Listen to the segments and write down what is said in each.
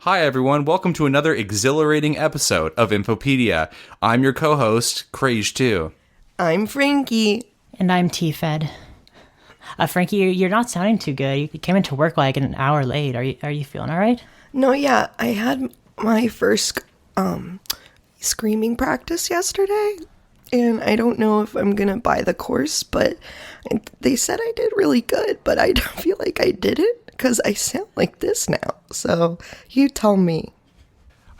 Hi everyone, welcome to another exhilarating episode of Infopedia. I'm your co-host, Crage2. I'm Frankie. And I'm Teafed. Frankie, you're not sounding too good. You came into work like an hour late. Are you feeling all right? No, yeah, I had my first screaming practice yesterday, and I don't know if I'm gonna buy the course, but they said I did really good, but I don't feel like I did it because I sound like this now. So you tell me.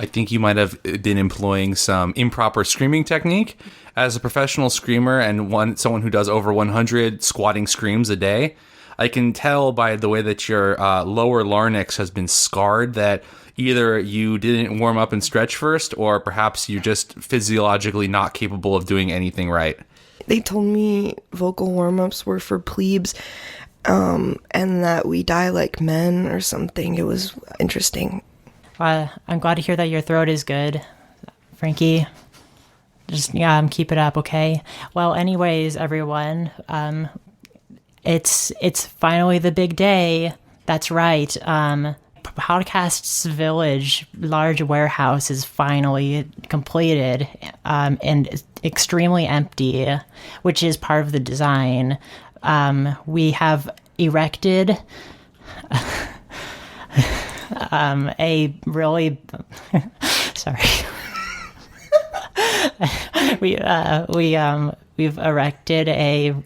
I think you might have been employing some improper screaming technique. As a professional screamer and someone who does over 100 squatting screams a day, I can tell by the way that your lower larynx has been scarred that either you didn't warm up and stretch first, or perhaps you're just physiologically not capable of doing anything right. They told me vocal warm-ups were for plebes, and that we die like men or something. It was interesting. I'm glad to hear that your throat is good, Frankie. Just, keep it up, okay? Well, anyways, everyone, it's finally the big day. That's right. Podcast's Village large warehouse is finally completed, and extremely empty, which is part of the design. We have erected a really sorry. We've erected a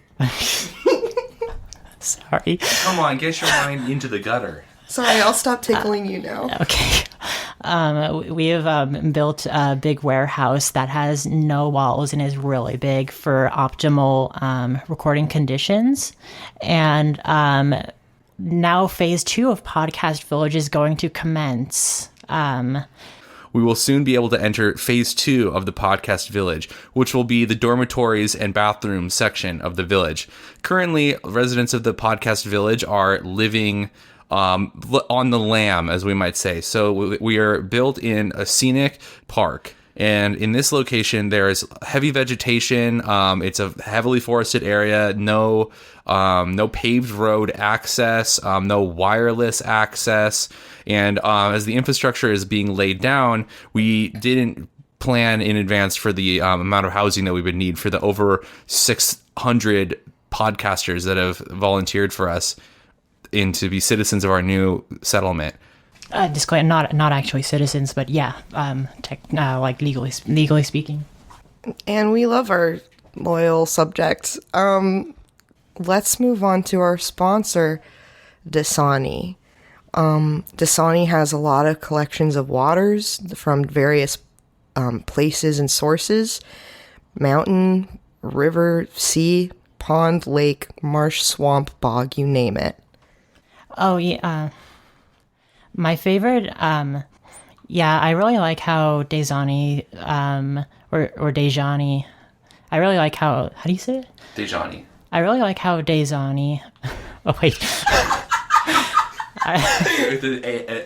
sorry. Come on, get your mind into the gutter. Sorry, I'll stop tickling you now. Okay. We have built a big warehouse that has no walls and is really big for optimal recording conditions. And now phase 2 of Podcast Village is going to commence. We will soon be able to enter phase 2 of the Podcast Village, which will be the dormitories and bathrooms section of the village. Currently, residents of the Podcast Village are living on the lam, as we might say. So we are built in a scenic park. And in this location, there is heavy vegetation. It's a heavily forested area. No paved road access. No wireless access. And as the infrastructure is being laid down, we didn't plan in advance for the amount of housing that we would need for the over 600 podcasters that have volunteered for us to be citizens of our new settlement. Disclaimer, not actually citizens, but yeah, like legally speaking. And we love our loyal subjects. Let's move on to our sponsor, Dasani. Dasani has a lot of collections of waters from various places and sources: mountain, river, sea, pond, lake, marsh, swamp, bog, you name it. Oh, yeah. My favorite, I really like how Dejani, or Dejani, I really like how do you say it? Dejani. I really like how Dejani, oh wait.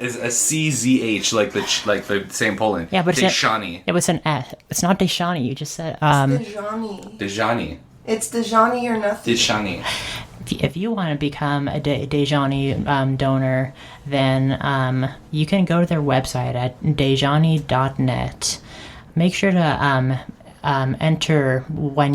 Is a CZH like the same Poland. Yeah, but Dejani. It was an S. It's not Dejani. You just said Dejani. Dejani. It's Dejani or nothing. Dejani. If you want to become a Dejani donor, then you can go to their website at dejani.net. Make sure to enter when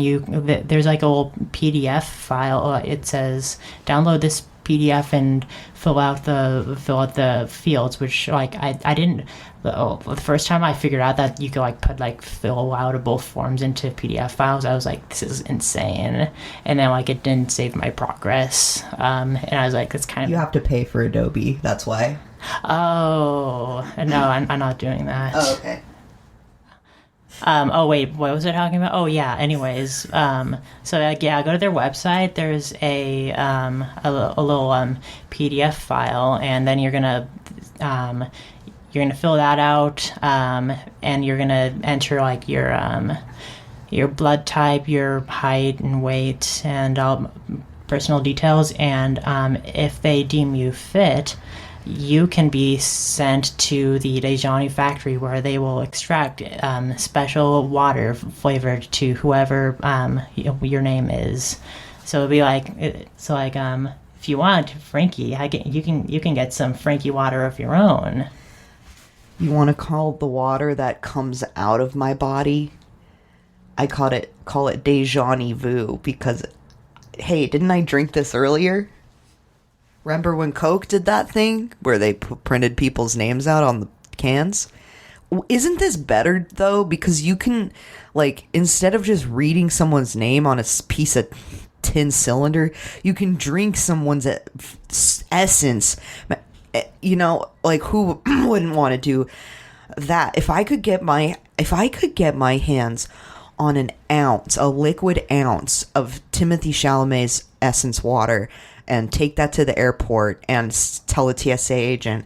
there's like a little PDF file. It says download this PDF and fill out the fields, which like I didn't. The first time I figured out that you could like put like fill outable forms into PDF files, I was like, this is insane. And then like it didn't save my progress. And I was like, it's kind of, you have to pay for Adobe. That's why. Oh no, I'm not doing that. Oh, okay. Oh wait, what was I talking about? Oh yeah. Anyways, so like, yeah, go to their website. There's a little PDF file, and then you're gonna fill that out, and you're gonna enter like your blood type, your height and weight, and all personal details. And if they deem you fit, you can be sent to the Dejani factory where they will extract special water flavored to whoever your name is. So it'll be like, if you want Frankie, you can get some Frankie water of your own. You want to call the water that comes out of my body? I call it deja vu because, hey, didn't I drink this earlier? Remember when Coke did that thing where they printed people's names out on the cans? Isn't this better, though? Because you can, like, instead of just reading someone's name on a piece of tin cylinder, you can drink someone's essence. You know, like, who wouldn't want to do that? If I could get my hands on an ounce, a liquid ounce of Timothy Chalamet's essence water, and take that to the airport and tell a TSA agent,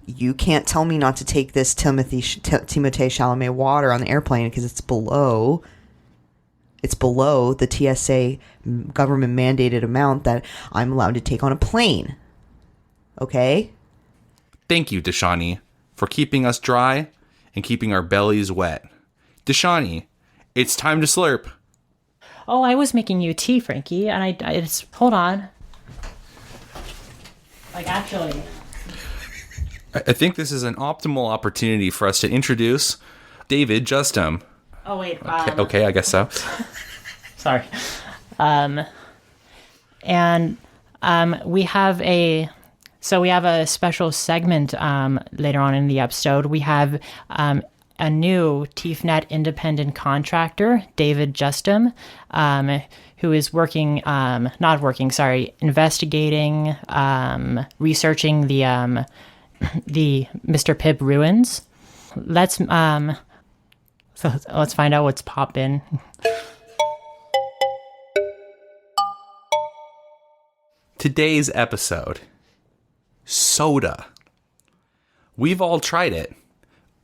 you can't tell me not to take this Timothée Chalamet water on the airplane because it's below the TSA government mandated amount that I'm allowed to take on a plane. Okay? Thank you, Deshani, for keeping us dry and keeping our bellies wet. Deshani, it's time to slurp. Oh, I was making you tea, Frankie, and it's hold on. Like, actually, I think this is an optimal opportunity for us to introduce David Justham. oh wait, Okay, I guess so. sorry. And we have a special segment later on in the episode. We have a new Teafed independent contractor, David Justham, who is investigating, researching the Mr. Pibb ruins. Let's find out what's poppin'. Today's episode, soda. We've all tried it.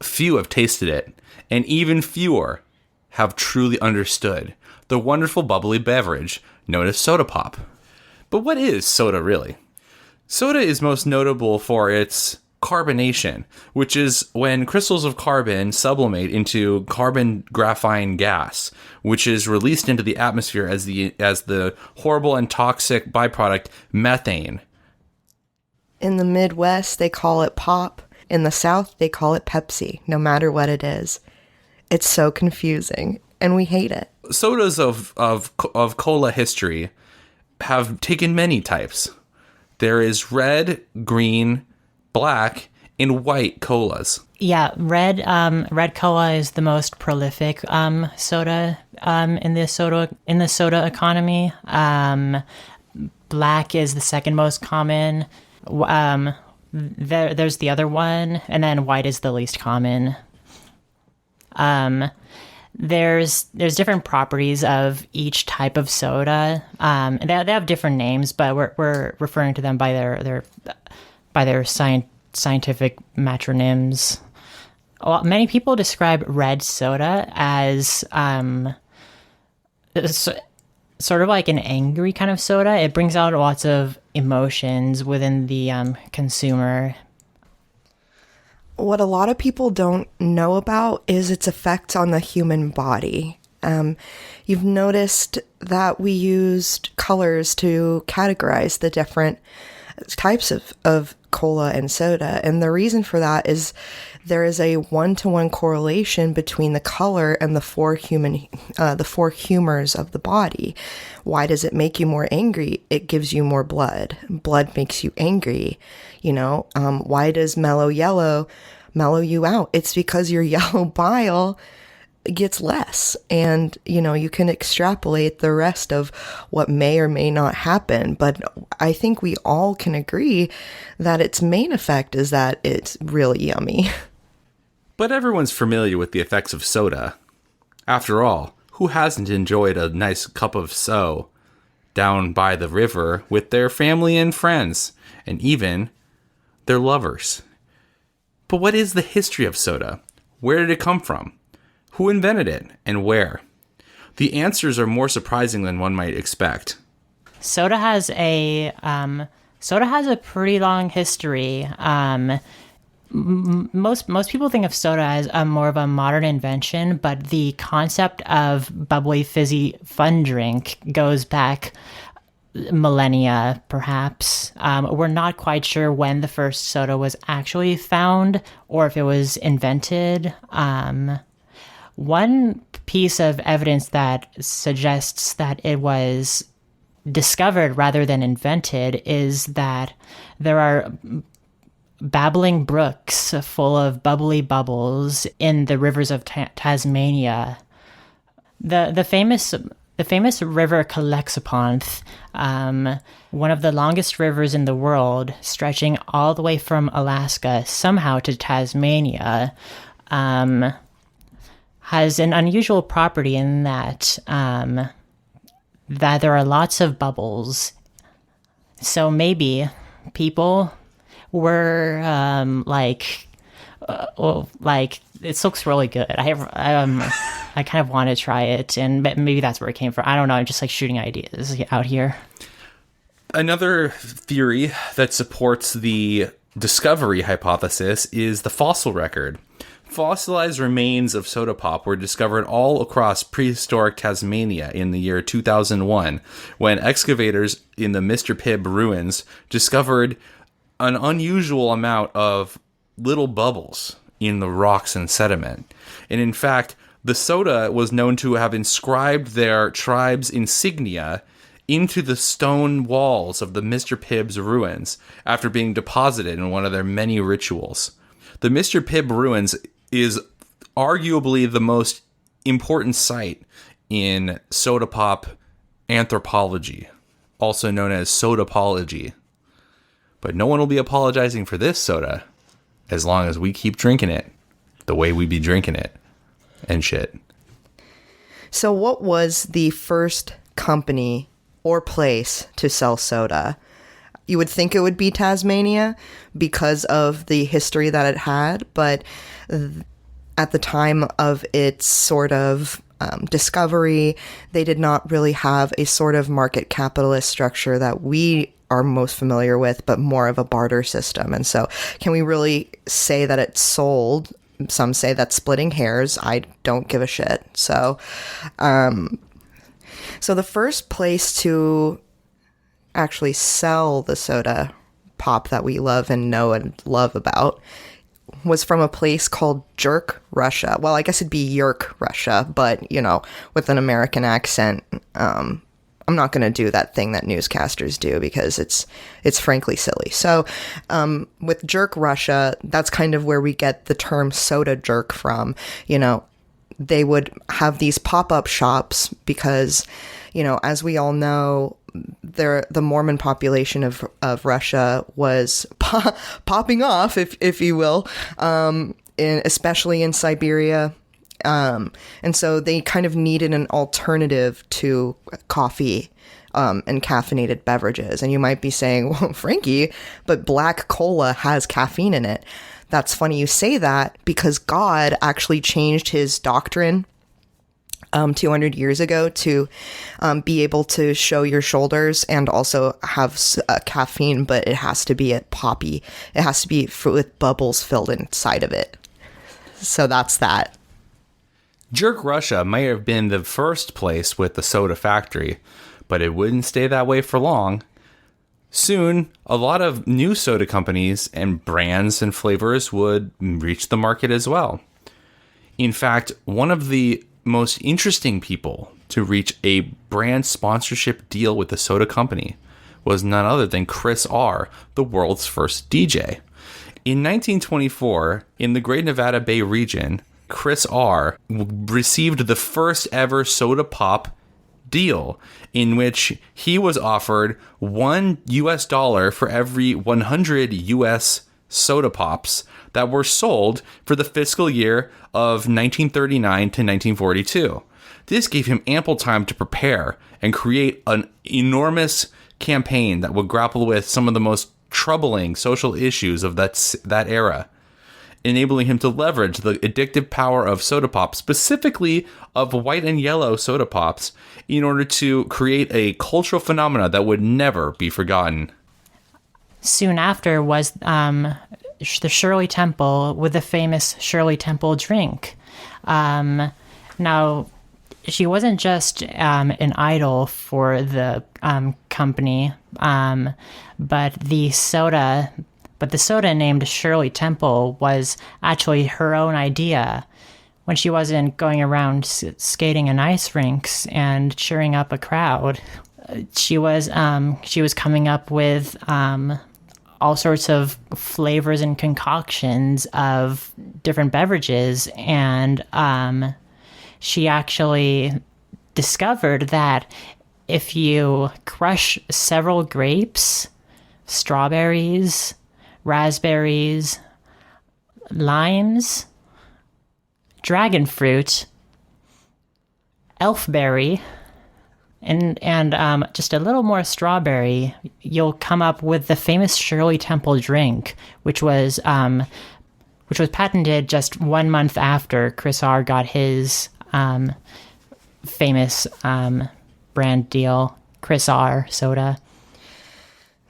Few have tasted it, and even fewer have truly understood the wonderful bubbly beverage known as soda pop. But what is soda really? Soda is most notable for its carbonation, which is when crystals of carbon sublimate into carbon graphene gas, which is released into the atmosphere as the horrible and toxic byproduct methane. In the Midwest, they call it pop. In the South, they call it Pepsi, no matter what it is. It's so confusing, and we hate it. Sodas of cola history have taken many types. There is red, green, black, and white colas. Yeah, red cola is the most prolific soda in the soda economy. Black is the second most common. There's the other one, and then white is the least common. There's different properties of each type of soda. And they have different names, but we're referring to them by their scientific matronyms. Well, many people describe red soda as sort of like an angry kind of soda. It brings out lots of emotions within the consumer. What a lot of people don't know about is its effect on the human body. You've noticed that we used colors to categorize the different types of cola and soda. And the reason for that is there is a 1-to-1 correlation between the color and the four humors of the body. Why does it make you more angry? It gives you more blood. Blood makes you angry. Why does mellow yellow mellow you out? It's because your yellow bile gets less, and you can extrapolate the rest of what may or may not happen. But I think we all can agree that its main effect is that it's really yummy. But everyone's familiar with the effects of soda. After all, who hasn't enjoyed a nice cup of so down by the river with their family and friends, and even their lovers? But what is the history of soda? Where did it come from? Who invented it, and where? The answers are more surprising than one might expect. Soda has a pretty long history. Most people think of soda as more of a modern invention, but the concept of bubbly, fizzy, fun drink goes back millennia, perhaps. We're not quite sure when the first soda was actually found or if it was invented. One piece of evidence that suggests that it was discovered rather than invented is that there are babbling brooks full of bubbly bubbles in the rivers of Tasmania. The famous river Calexiponth, one of the longest rivers in the world, stretching all the way from Alaska somehow to Tasmania, has an unusual property in that that there are lots of bubbles. So maybe people were it looks really good. I kind of want to try it, and maybe that's where it came from. I don't know. I'm just like shooting ideas out here. Another theory that supports the discovery hypothesis is the fossil record. Fossilized remains of soda pop were discovered all across prehistoric Tasmania in the year 2001, when excavators in the Mr. Pibb ruins discovered an unusual amount of little bubbles in the rocks and sediment. And in fact, the soda was known to have inscribed their tribe's insignia into the stone walls of the Mr. Pibb's ruins after being deposited in one of their many rituals. The Mr. Pibb ruins is arguably the most important site in soda pop anthropology, also known as sodapology. But no one will be apologizing for this soda as long as we keep drinking it the way we be drinking it and shit. So what was the first company or place to sell soda? You would think it would be Tasmania because of the history that it had, but at the time of its sort of discovery, they did not really have a sort of market capitalist structure that we are most familiar with, but more of a barter system. And so can we really say that it sold? Some say that's splitting hairs. I don't give a shit. So the first place to actually sell the soda pop that we love and know and love about was from a place called Jerk, Russia. Well, I guess it'd be Yerk, Russia, but, you know, with an American accent. I'm not going to do that thing that newscasters do because it's frankly silly. So with Jerk, Russia, that's kind of where we get the term soda jerk from. You know, they would have these pop-up shops because, you know, as we all know, the Mormon population of Russia was popping off, if you will, especially in Siberia. And so they kind of needed an alternative to coffee and caffeinated beverages. And you might be saying, well, Frankie, but black cola has caffeine in it. That's funny you say that because God actually changed his doctrine 200 years ago to be able to show your shoulders and also have caffeine, but it has to be at poppy. It has to be with bubbles filled inside of it. So that's that. Jerk, Russia may have been the first place with the soda factory, but it wouldn't stay that way for long. Soon, a lot of new soda companies and brands and flavors would reach the market as well. In fact, one of the most interesting people to reach a brand sponsorship deal with a soda company was none other than Chris R., the world's first DJ. In 1924, in the Great Nevada Bay region, Chris R. received the first ever soda pop deal in which he was offered $1 for every 100 US soda pops that were sold for the fiscal year of 1939 to 1942. This gave him ample time to prepare and create an enormous campaign that would grapple with some of the most troubling social issues of that era, enabling him to leverage the addictive power of soda pop, specifically of white and yellow soda pops, in order to create a cultural phenomena that would never be forgotten. Soon after was the Shirley Temple with the famous Shirley Temple drink. Now, she wasn't just an idol for the company, but the soda named Shirley Temple was actually her own idea. When she wasn't going around skating in ice rinks and cheering up a crowd, she was coming up with all sorts of flavors and concoctions of different beverages, and she actually discovered that if you crush several grapes, strawberries, raspberries, limes, dragon fruit, elfberry, and just a little more strawberry, you'll come up with the famous Shirley Temple drink, which was patented just 1 month after Chris R got his famous brand deal, Chris R soda.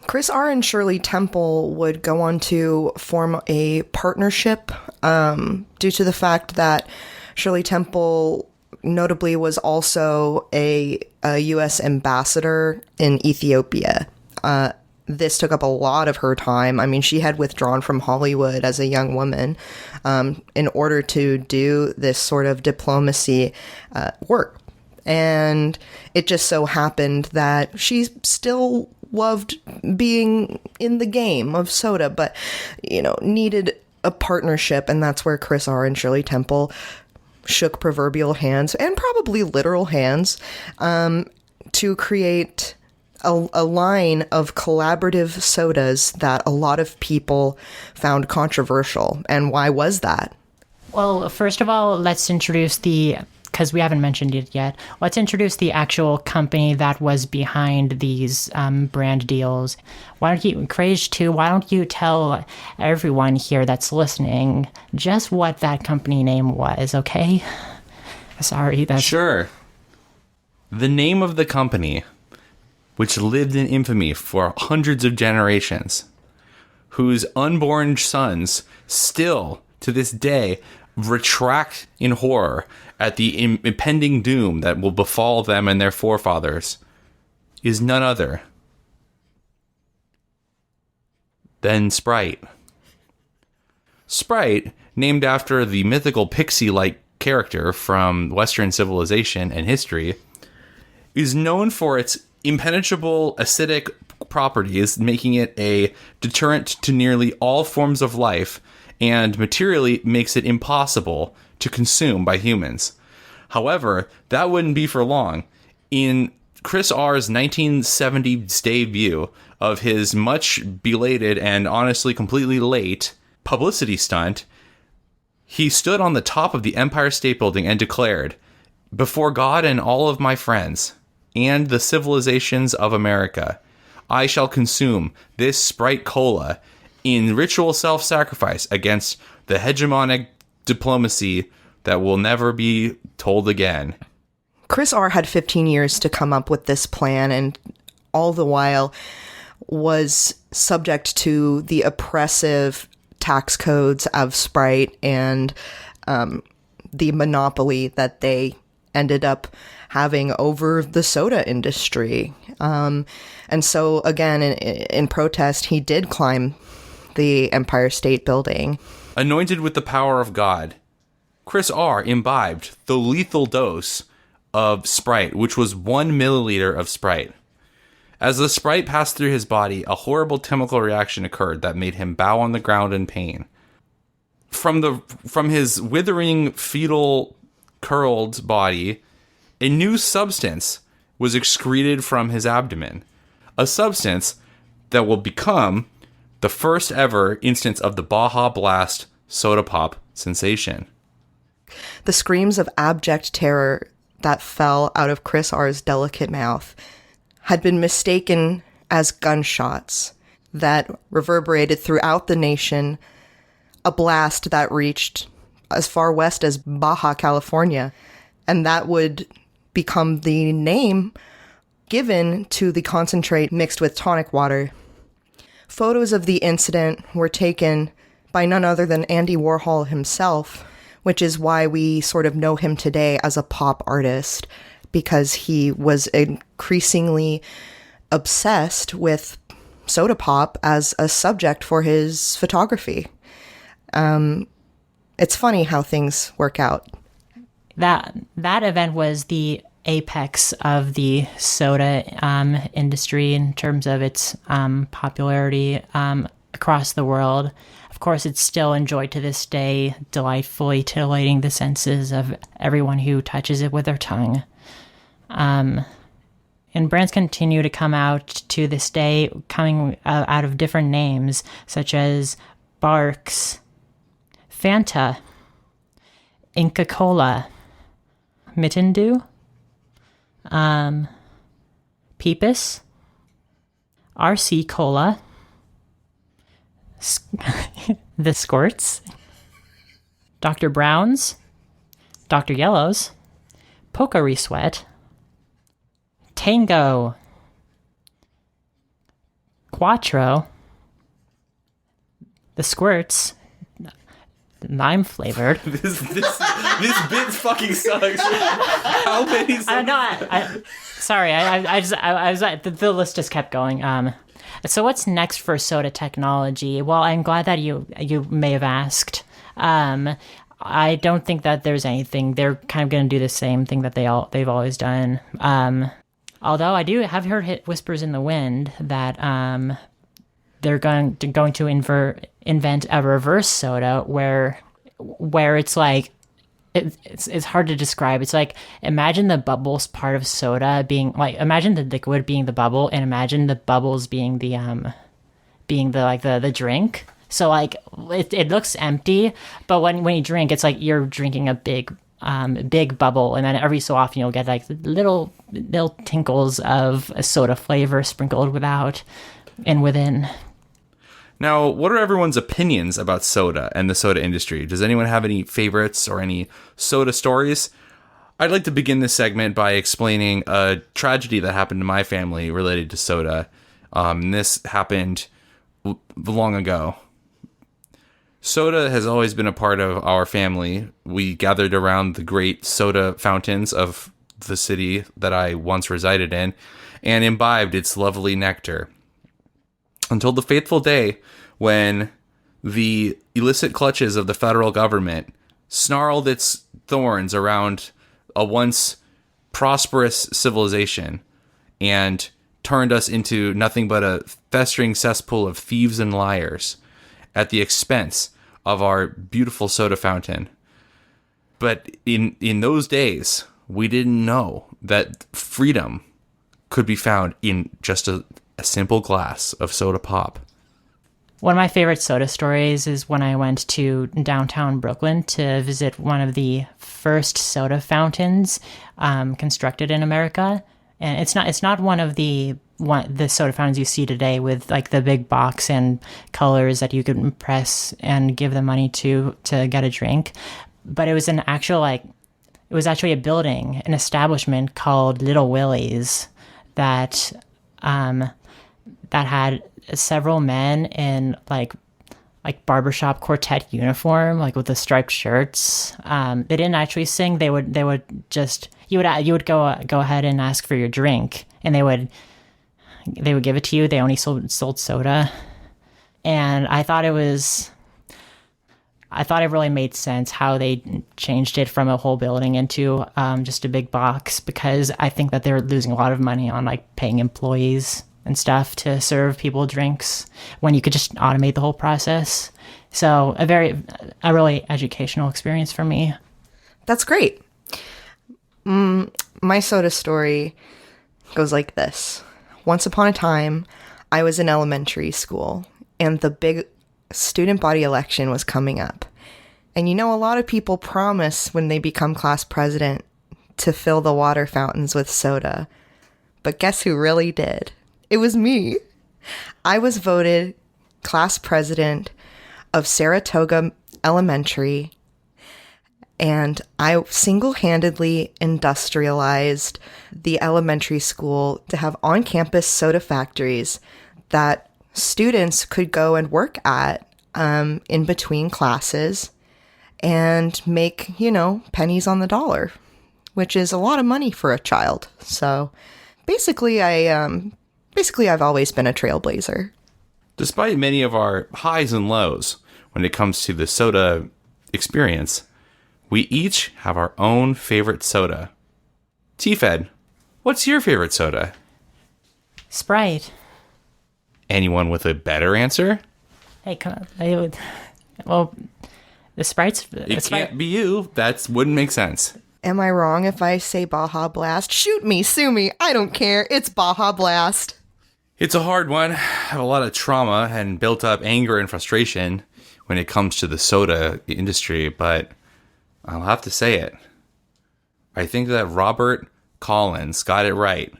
Chris R and Shirley Temple would go on to form a partnership due to the fact that Shirley Temple notably was also a U.S. ambassador in Ethiopia. This took up a lot of her time. I mean, she had withdrawn from Hollywood as a young woman in order to do this sort of diplomacy work. And it just so happened that she still loved being in the game of soda, but, needed a partnership. And that's where Chris R and Shirley Temple shook proverbial hands, and probably literal hands, to create a line of collaborative sodas that a lot of people found controversial. And why was that? Well, first of all, let's introduce because we haven't mentioned it yet, let's introduce the actual company that was behind these brand deals. Why don't you tell everyone here that's listening just what that company name was, okay? Sorry, that's... Sure. The name of the company, which lived in infamy for hundreds of generations, whose unborn sons still, to this day, retract in horror at the impending doom that will befall them and their forefathers, is none other than Sprite. Sprite, named after the mythical pixie-like character from Western civilization and history, is known for its impenetrable acidic properties, making it a deterrent to nearly all forms of life, and materially makes it impossible to consume by humans. However, that wouldn't be for long. In Chris R's 1970 debut of his much belated and honestly completely late publicity stunt, he stood on the top of the Empire State Building and declared, "Before God and all of my friends, and the civilizations of America, I shall consume this Sprite Cola in ritual self-sacrifice against the hegemonic diplomacy that will never be told again." Chris R had 15 years to come up with this plan, and all the while was subject to the oppressive tax codes of Sprite and the monopoly that they ended up having over the soda industry. And so, again, in protest, he did climb the Empire State Building. Anointed with the power of God, Chris R imbibed the lethal dose of Sprite, which was 1 milliliter of Sprite. As the Sprite passed through his body, a horrible chemical reaction occurred that made him bow on the ground in pain. From his withering, fetal, curled body, a new substance was excreted from his abdomen. A substance that will become the first ever instance of the Baja Blast soda pop sensation. The screams of abject terror that fell out of Chris R's delicate mouth had been mistaken as gunshots that reverberated throughout the nation, a blast that reached as far west as Baja California, and that would become the name given to the concentrate mixed with tonic water. Photos of the incident were taken by none other than Andy Warhol himself, which is why we sort of know him today as a pop artist, because he was increasingly obsessed with soda pop as a subject for his photography. It's funny how things work out. That event was the apex of the soda industry in terms of its popularity across the world. Of course, it's still enjoyed to this day, delightfully titillating the senses of everyone who touches it with their tongue. And brands continue to come out to this day, coming out of different names, such as Barks, Fanta, Inca Cola, Mitten Dew, Peepus, RC Cola, The Squirts, Dr. Brown's, Dr. Yellow's, Pocari Sweat, Tango, Quattro, The Squirts, lime flavored. This bit fucking sucks. How many? Sorry, I was the list just kept going. So what's next for soda technology? Well, I'm glad that you may have asked. I don't think that there's anything. They're kind of going to do the same thing that they've always done. Although I have heard whispers in the wind that they're going to invent a reverse soda where it's like it's hard to describe. It's like, imagine the bubbles part of soda being like, imagine the liquid being the bubble, and imagine the bubbles being the drink. So like it looks empty, but when you drink, it's like you're drinking a big bubble, and then every so often you'll get like little tinkles of a soda flavor sprinkled without and within. Now, what are everyone's opinions about soda and the soda industry? Does anyone have any favorites or any soda stories? I'd like to begin this segment by explaining a tragedy that happened to my family related to soda. This happened long ago. Soda has always been a part of our family. We gathered around the great soda fountains of the city that I once resided in and imbibed its lovely nectar. Until the fateful day when the illicit clutches of the federal government snarled its thorns around a once prosperous civilization and turned us into nothing but a festering cesspool of thieves and liars at the expense of our beautiful soda fountain. But in those days, we didn't know that freedom could be found in just a simple glass of soda pop. One of my favorite soda stories is when I went to downtown Brooklyn to visit one of the first soda fountains constructed in America. And it's not one of the soda fountains you see today with like the big box and colors that you could press and give the money to get a drink. But it was it was actually a building, an establishment called Little Willie's that had several men in like barbershop quartet uniform, like with the striped shirts. They didn't actually sing. They would just, you would go ahead and ask for your drink, and they would give it to you. They only sold soda. And I thought it really made sense how they changed it from a whole building into just a big box, because I think that they're losing a lot of money on like paying employees and stuff to serve people drinks when you could just automate the whole process. So a really educational experience for me. That's great. My soda story goes like this. Once upon a time, I was in elementary school, and the big student body election was coming up. And a lot of people promise when they become class president to fill the water fountains with soda. But guess who really did? It was me. I was voted class president of Saratoga Elementary, and I single-handedly industrialized the elementary school to have on-campus soda factories that students could go and work at in between classes. and make, pennies on the dollar, which is a lot of money for a child. So basically I've always been a trailblazer. Despite many of our highs and lows when it comes to the soda experience, we each have our own favorite soda. Teafed, what's your favorite soda? Sprite. Anyone with a better answer? Hey, come on. Well, the Sprite's... It can't be you. That wouldn't make sense. Am I wrong if I say Baja Blast? Shoot me, sue me, I don't care. It's Baja Blast. It's a hard one. I have a lot of trauma and built up anger and frustration when it comes to the soda industry, but I'll have to say it. I think that Robert Collins got it right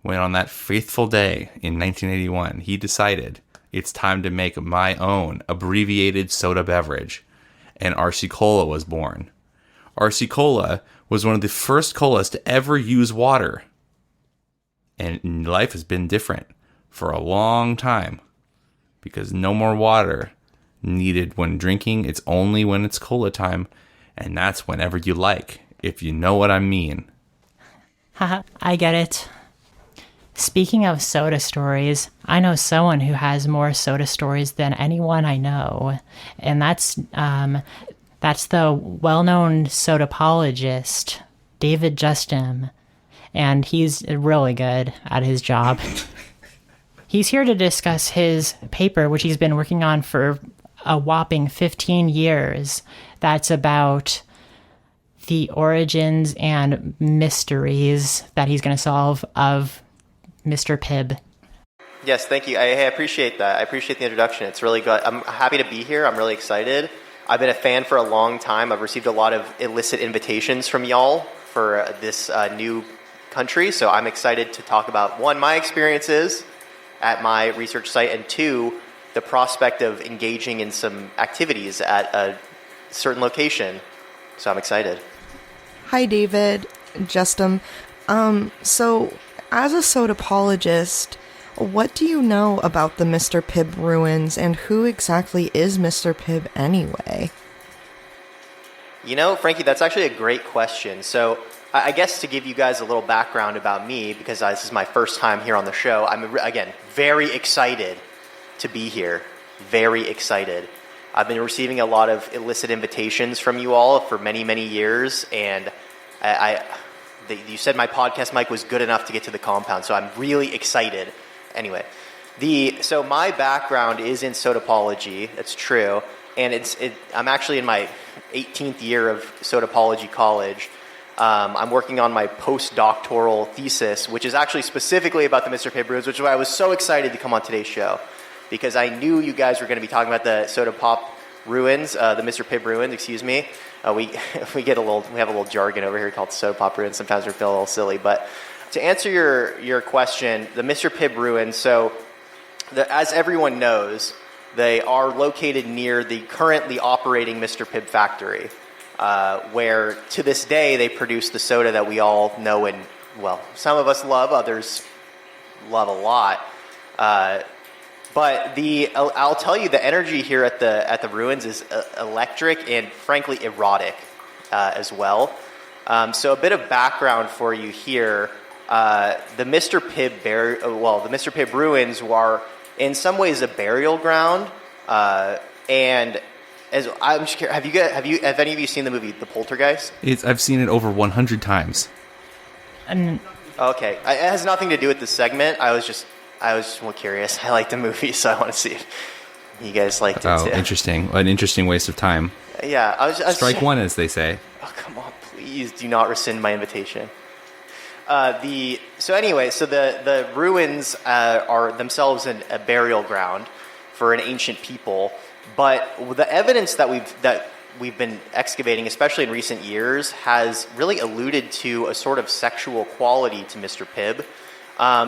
when on that fateful day in 1981, he decided it's time to make my own abbreviated soda beverage, and RC Cola was born. RC Cola was one of the first colas to ever use water, and life has been different for a long time because no more water needed when drinking. It's only when it's cola time, and that's whenever you like, if you know what I mean. Haha, I get it. Speaking of soda stories, I know someone who has more soda stories than anyone I know, and that's the well-known sodapologist, David Justham, and he's really good at his job. He's here to discuss his paper, which he's been working on for a whopping 15 years, that's about the origins and mysteries that he's going to solve of Mr. Pibb. Yes, thank you. I appreciate that. I appreciate the introduction. It's really good. I'm happy to be here. I'm really excited. I've been a fan for a long time. I've received a lot of illicit invitations from y'all for this new country, so I'm excited to talk about, one, my experiences at my research site, and two, the prospect of engaging in some activities at a certain location. So I'm excited. Hi, David Justham. So as a sodapologist, what do you know about the Mr. Pibb ruins, and who exactly is Mr. Pibb anyway? Frankie, that's actually a great question. So I guess to give you guys a little background about me, because this is my first time here on the show, I'm, again, very excited to be here. Very excited. I've been receiving a lot of illicit invitations from you all for many, many years, and you said my podcast mic was good enough to get to the compound, so I'm really excited. Anyway, so my background is in sodapology. That's true, and I'm actually in my 18th year of sodapology college. I'm working on my postdoctoral thesis, which is actually specifically about the Mr. Pibb ruins, which is why I was so excited to come on today's show, because I knew you guys were going to be talking about the soda pop ruins, the Mr. Pibb ruins, excuse me. We have a little jargon over here called soda pop ruins. Sometimes we feel a little silly, but to answer your question, the Mr. Pibb ruins, so as everyone knows, they are located near the currently operating Mr. Pibb factory, where to this day they produce the soda that we all know and, well, some of us love, others love a lot. But I'll tell you, the energy here at the ruins is electric and frankly erotic as well. So a bit of background for you here. The Mr. Pibb ruins are in some ways a burial ground, and as I'm just curious, have any of you seen the movie The Poltergeist? I've seen it over 100 times. Okay, it has nothing to do with this segment. I was just more curious. I like the movie, so I want to see if you guys liked it too. Oh, interesting. An interesting waste of time. Yeah, I was Strike one, as they say. Oh, come on, please do not rescind my invitation. The ruins are themselves a burial ground for an ancient people, but the evidence that we've been excavating, especially in recent years, has really alluded to a sort of sexual quality to Mr. Pibb.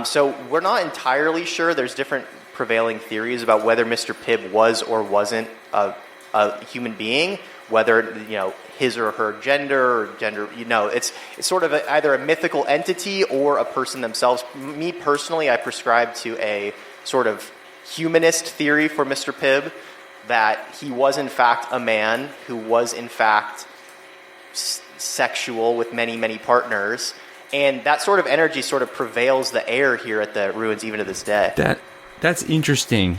So we're not entirely sure. There's different prevailing theories about whether Mr. Pibb was or wasn't a human being, whether his or her gender. It's sort of either a mythical entity or a person themselves. Me personally, I prescribe to a sort of humanist theory for Mr. Pibb, that he was in fact a man who was in fact sexual with many, many partners. And that sort of energy sort of prevails the air here at the ruins even to this day. That's interesting.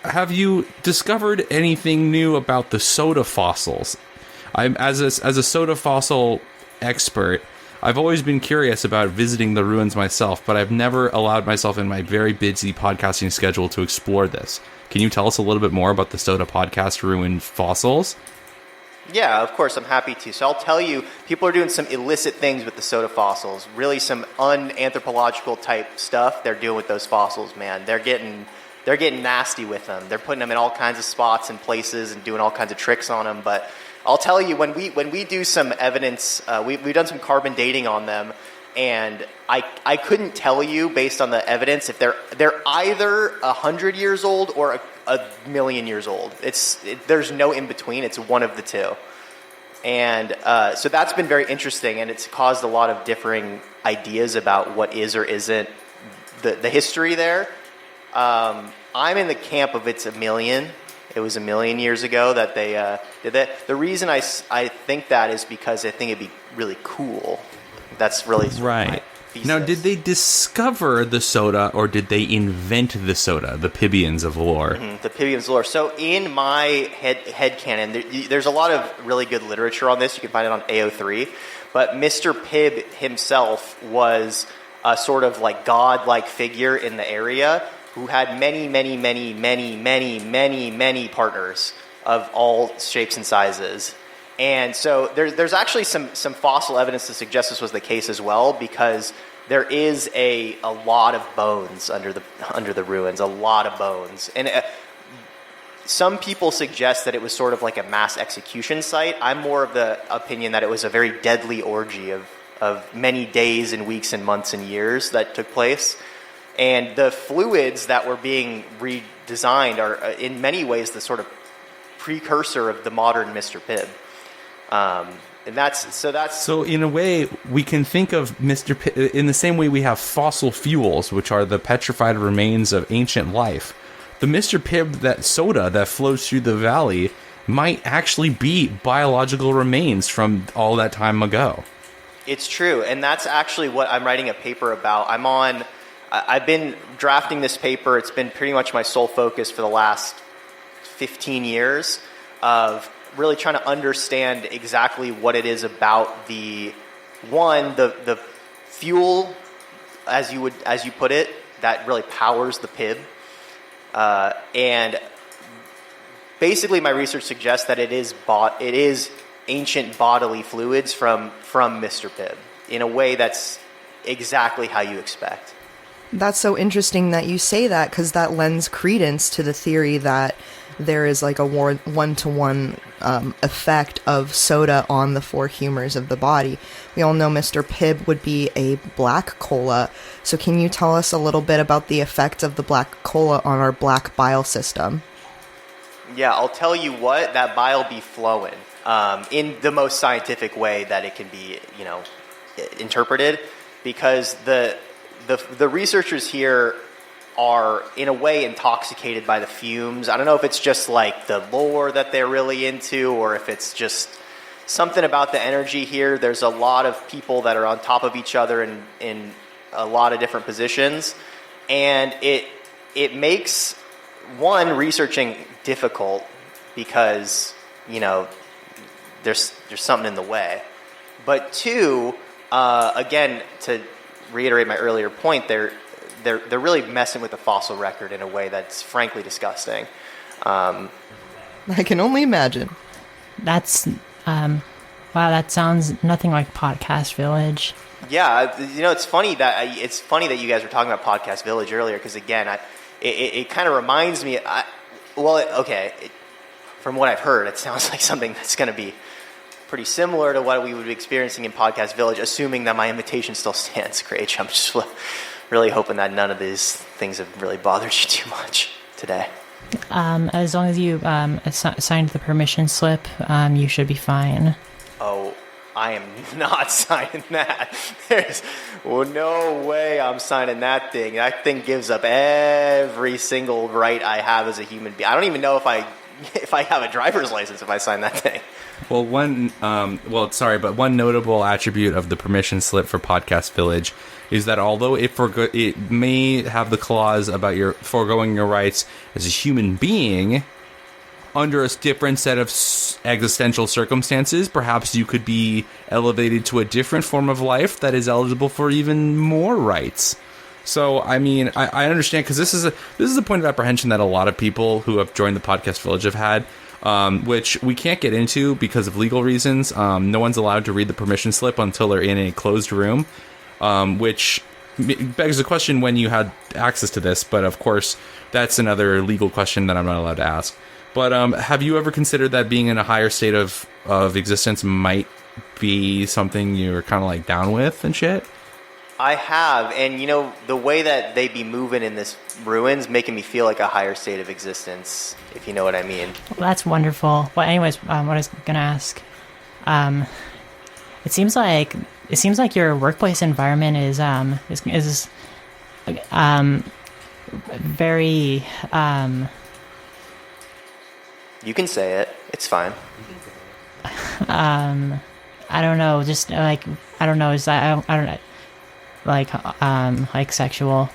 Have you discovered anything new about the soda fossils? I'm as a soda fossil expert, I've always been curious about visiting the ruins myself, but I've never allowed myself in my very busy podcasting schedule to explore this. Can you tell us a little bit more about the Soda Podcast ruin fossils? Yeah, of course, I'm happy to. So I'll tell you, people are doing some illicit things with the soda fossils. Really some unanthropological type stuff they're doing with those fossils, man. They're getting nasty with them. They're putting them in all kinds of spots and places and doing all kinds of tricks on them. But I'll tell you, when we do some evidence, we've done some carbon dating on them, and I couldn't tell you based on the evidence if they're either 100 years old or a million years old. There's no in between. It's one of the two. And so that's been very interesting, and it's caused a lot of differing ideas about what is or isn't the history there. I'm in the camp of it's a million. It was a million years ago that they did that. The reason I think that is because I think it'd be really cool. That's really right. Now, did they discover the soda, or did they invent the soda, the Pibians of lore? Mm-hmm, the Pibians of lore. So in my headcanon, there's a lot of really good literature on this. You can find it on AO3. But Mr. Pibb himself was a sort of like god-like figure in the area who had many, many, many, many, many, many, many partners of all shapes and sizes. And so there's actually some fossil evidence to suggest this was the case as well, because there is a lot of bones under the ruins, a lot of bones. And some people suggest that it was sort of like a mass execution site. I'm more of the opinion that it was a very deadly orgy of many days and weeks and months and years that took place. And the fluids that were being redesigned are in many ways the sort of precursor of the modern Mr. Pibb. So in a way, we can think of Mr. Pibb in the same way we have fossil fuels, which are the petrified remains of ancient life. The Mr. Pibb, that soda that flows through the valley, might actually be biological remains from all that time ago. It's true, and that's actually what I'm writing a paper about. I've been drafting this paper. It's been pretty much my sole focus for the last 15 years of really trying to understand exactly what it is about the fuel, as you put it, that really powers the Pibb. And basically my research suggests that it is ancient bodily fluids from Mr. Pibb in a way that's exactly how you expect. That's so interesting that you say that, because that lends credence to the theory that there is like a one-to-one effect of soda on the four humors of the body. We all know Mr. Pibb would be a black cola, so can you tell us a little bit about the effect of the black cola on our black bile system? Yeah, I'll tell you what, that bile be flowing in the most scientific way that it can be, interpreted, because the researchers here are in a way intoxicated by the fumes. I don't know if it's just like the lore that they're really into, or if it's just something about the energy here. There's a lot of people that are on top of each other in a lot of different positions, and it makes researching difficult because there's something in the way, but two, again, to reiterate my earlier point, they're really messing with the fossil record in a way that's frankly disgusting. I can only imagine. That's wow, that sounds nothing like Podcast Village. Yeah, it's funny that you guys were talking about Podcast Village earlier, because again, it kind of reminds me. From what I've heard, it sounds like something that's going to be pretty similar to what we would be experiencing in Podcast Village, assuming that my invitation still stands. Great, I'm just really hoping that none of these things have really bothered you too much today. As long as you signed the permission slip, you should be fine. Oh, I am not signing that. There's no way I'm signing that thing. That thing gives up every single right I have as a human being. I don't even know if I if I have a driver's license if I sign that thing. Well, one notable attribute of the permission slip for Podcast Village is that although it may have the clause about your foregoing your rights as a human being, under a different set of existential circumstances, perhaps you could be elevated to a different form of life that is eligible for even more rights. So, I mean, I understand, because this is a point of apprehension that a lot of people who have joined the Podcast Village have had, which we can't get into because of legal reasons. No one's allowed to read the permission slip until they're in a closed room, which begs the question when you had access to this. But, of course, that's another legal question that I'm not allowed to ask. But have you ever considered that being in a higher state of existence might be something you're kind of like down with and shit? I have, and you know, the way that they be moving in this ruins making me feel like a higher state of existence, if you know what I mean. Well, that's wonderful. Well, anyways, what I was gonna ask, it seems like your workplace environment is very You can say it. It's fine. I don't know. Just like I don't know. Is that I don't know. Like sexual.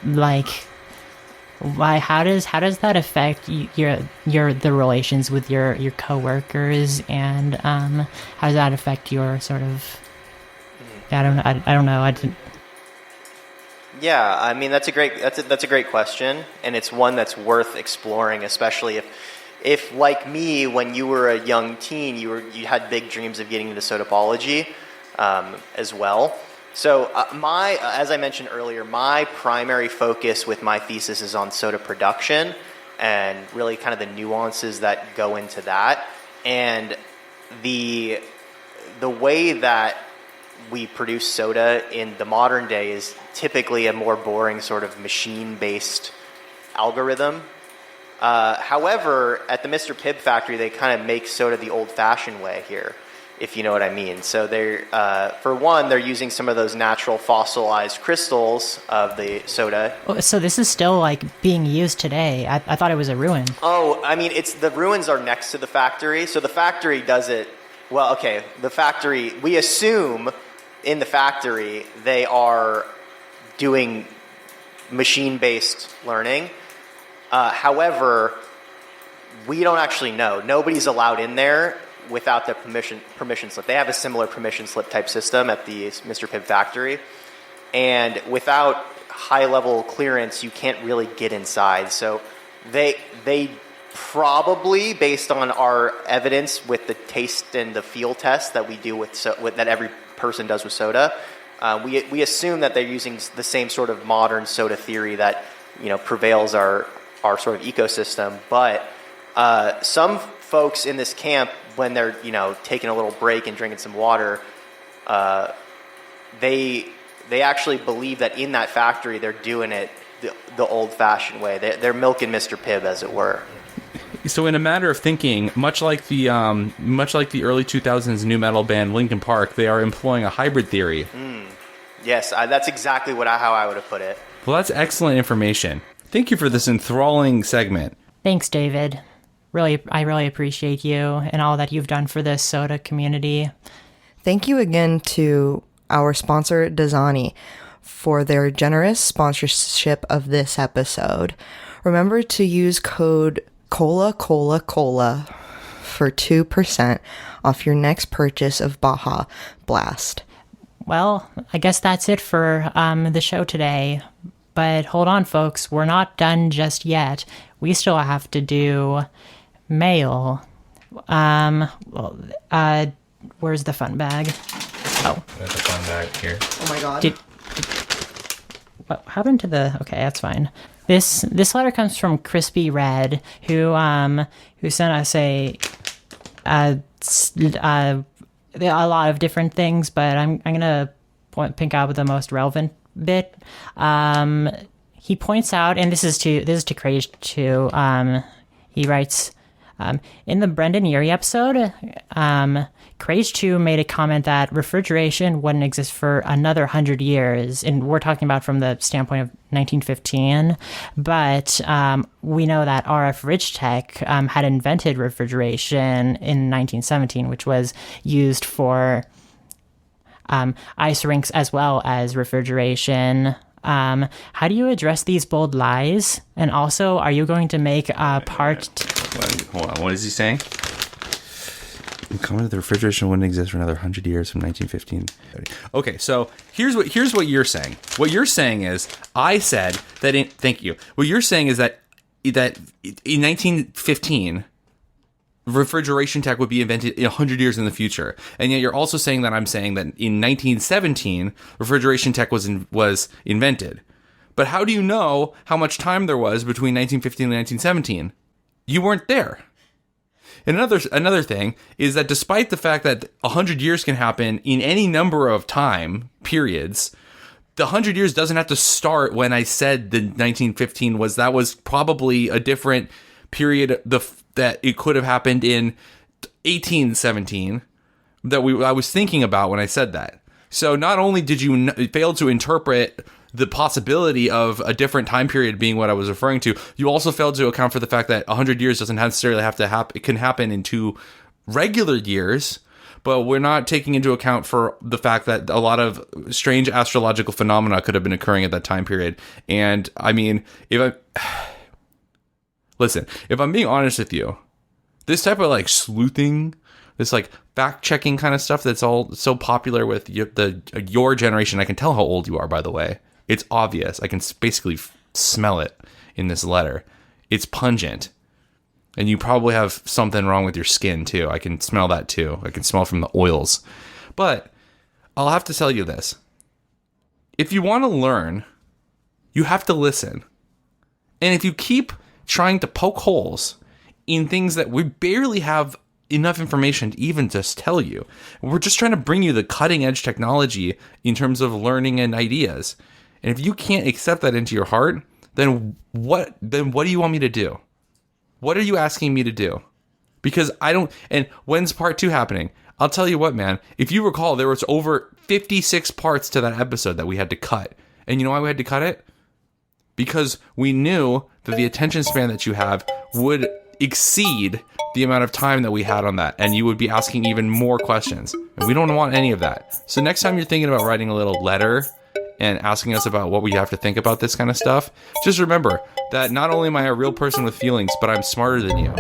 Like why? How does that affect the relations with your coworkers, and how does that affect your sort of? I don't know. I didn't. Yeah, I mean that's a great question, and it's one that's worth exploring, especially if like me, when you were a young teen, you had big dreams of getting into sodapology as well. So as I mentioned earlier, my primary focus with my thesis is on soda production and really kind of the nuances that go into that, and the way that we produce soda in the modern day is typically a more boring sort of machine-based algorithm. However, at the Mr. Pibb factory, they kind of make soda the old-fashioned way here, if you know what I mean. So for one, they're using some of those natural fossilized crystals of the soda. Oh, so this is still like being used today. I thought it was a ruin. Oh, I mean, the ruins are next to the factory. So the factory does it. Well, okay, the factory, we assume in the factory they are doing machine-based learning. However, we don't actually know. Nobody's allowed in there without the permission slip. They have a similar permission slip type system at the Mr. Pibb factory. And without high-level clearance, you can't really get inside. So they probably, based on our evidence with the taste and the feel test that we do that every person does with soda, we assume that they're using the same sort of modern soda theory that prevails our sort of ecosystem. But some folks in this camp, when they're taking a little break and drinking some water, they actually believe that in that factory they're doing it the old-fashioned way. They're milking Mr. Pibb, as it were. So, in a matter of thinking, much like the early 2000s nu metal band Linkin Park, they are employing a hybrid theory. Yes, that's exactly how I would have put it. Well, that's excellent information. Thank you for this enthralling segment. Thanks, David. I really appreciate you and all that you've done for this soda community. Thank you again to our sponsor, Dasani, for their generous sponsorship of this episode. Remember to use code COLA for 2% off your next purchase of Baja Blast. Well, I guess that's it for the show today. But hold on, folks. We're not done just yet. We still have to do mail. Where's the fun bag? Oh. There's a fun bag here. Oh my god. What happened to the... Okay, that's fine. This letter comes from Crispy Red, who sent us a lot of different things, but I'm gonna pick out the most relevant bit. He points out, and this is to Craig too. He writes, In the Brendan Urie episode, Craze 2 made a comment that refrigeration wouldn't exist for another 100 years. And we're talking about from the standpoint of 1915. But we know that RF Ridgetech had invented refrigeration in 1917, which was used for ice rinks as well as refrigeration. How do you address these bold lies? And also, are you going to make a part... Hold on, what is he saying? Comment the refrigeration wouldn't exist for another 100 years from 1915. Okay, so here's what you're saying. What you're saying is, I said that thank you. What you're saying is that in 1915, refrigeration tech would be invented 100 years in the future. And yet you're also saying that I'm saying that in 1917, refrigeration tech was invented. But how do you know how much time there was between 1915 and 1917? You weren't there. And another thing is that despite the fact that 100 years can happen in any number of time periods, the 100 years doesn't have to start when I said the 1915 that was probably a different period that it could have happened in 1817 that I was thinking about when I said that. So not only did you fail to interpret the possibility of a different time period being what I was referring to, you also failed to account for the fact that 100 years doesn't necessarily have to happen. It can happen in 2 regular years, but we're not taking into account for the fact that a lot of strange astrological phenomena could have been occurring at that time period. And I mean, listen, if I'm being honest with you, this type of like sleuthing, this like fact checking kind of stuff that's all so popular with your generation. I can tell how old you are, by the way. It's obvious. I can basically smell it in this letter. It's pungent. And you probably have something wrong with your skin, too. I can smell that, too. I can smell from the oils. But I'll have to tell you this. If you want to learn, you have to listen. And if you keep trying to poke holes in things that we barely have enough information to even just tell you, we're just trying to bring you the cutting edge technology in terms of learning and ideas. And if you can't accept that into your heart, then what do you want me to do? What are you asking me to do? Because I don't, and when's part 2 happening? I'll tell you what, man, if you recall, there was over 56 parts to that episode that we had to cut. And you know why we had to cut it? Because we knew that the attention span that you have would exceed the amount of time that we had on that, and you would be asking even more questions, and we don't want any of that. So next time you're thinking about writing a little letter and asking us about what we have to think about this kind of stuff, just remember that not only am I a real person with feelings, but I'm smarter than you.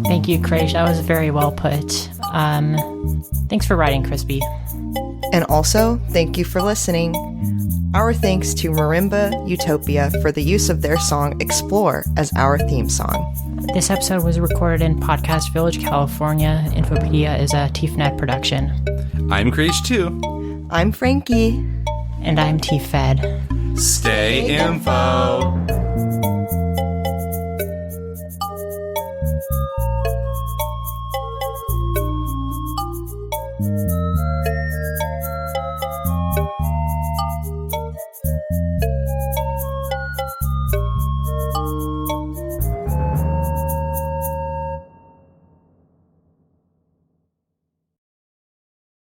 Thank you, Krish. That was very well put. Thanks for writing, Crispy. And also, thank you for listening. Our thanks to Marimba Utopia for the use of their song Explore as our theme song. This episode was recorded in Podcast Village, California. Infopedia is a Teafed production. I'm Krish too. I'm Frankie. And I'm Teafed. Stay info.